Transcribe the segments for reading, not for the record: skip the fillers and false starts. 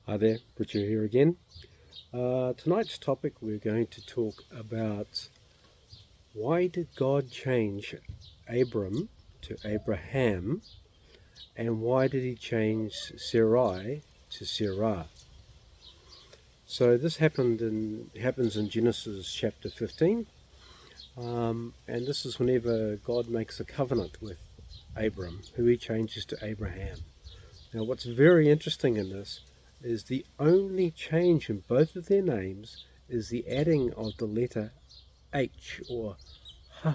Hi there, Richard here again. Tonight's topic we're going to talk about why did God change Abram to Abraham and why did he change Sarai to Sarah? So this happens in Genesis chapter 15, and this is whenever God makes a covenant with Abram, who he changes to Abraham. Now what's very interesting in this is the only change in both of their names is the adding of the letter H or H.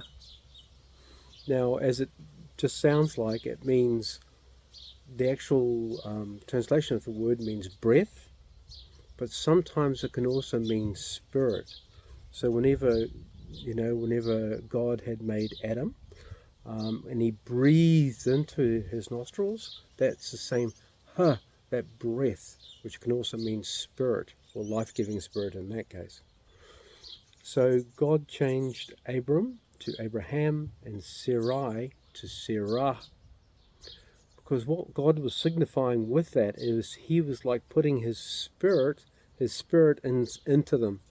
Now, as it just sounds like, it means the actual translation of the word means breath, but sometimes it can also mean spirit. So whenever God had made Adam and he breathed into his nostrils, that's the same H, that breath, which can also mean spirit or life-giving spirit in that case. So God changed Abram to Abraham and Sarai to Sarah, because what God was signifying with that is he was like putting his spirit into them.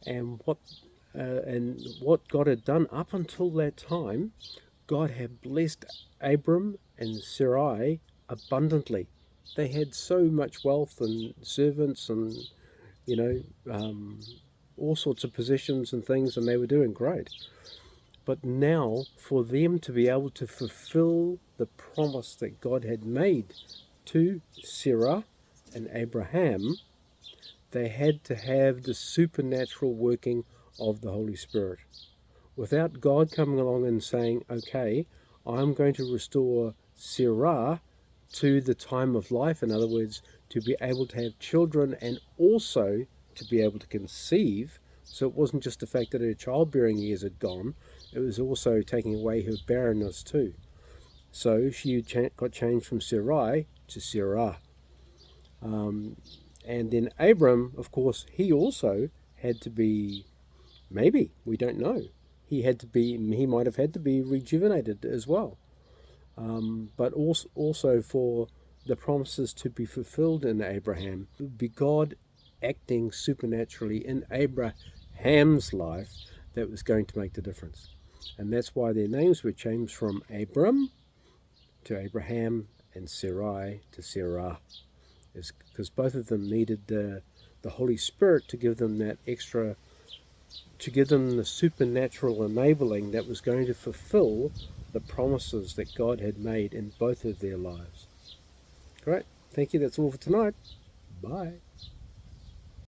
And what God had done up until that time, God had blessed Abram and Sarai abundantly. They had so much wealth and servants and you know all sorts of possessions and things, and they were doing great. But now, for them to be able to fulfill the promise that God had made to Sarah and Abraham, they had to have the supernatural working of the Holy Spirit. Without God coming along and saying, okay, I'm going to restore Sarah to the time of life, in other words, to be able to have children and also to be able to conceive. So it wasn't just the fact that her childbearing years had gone, it was also taking away her barrenness too. So she got changed from Sarai to Sarah. And then Abram, of course, he also had to be, maybe, we don't know, he might have had to be rejuvenated as well. But also for the promises to be fulfilled in Abraham, it would be God acting supernaturally in Abraham's life that was going to make the difference. And that's why their names were changed from Abram to Abraham and Sarai to Sarah, is because both of them needed the Holy Spirit to give them that extra, to give them the supernatural enabling that was going to fulfill the promises that God had made in both of their lives. Great. Thank you. That's all for tonight. Bye.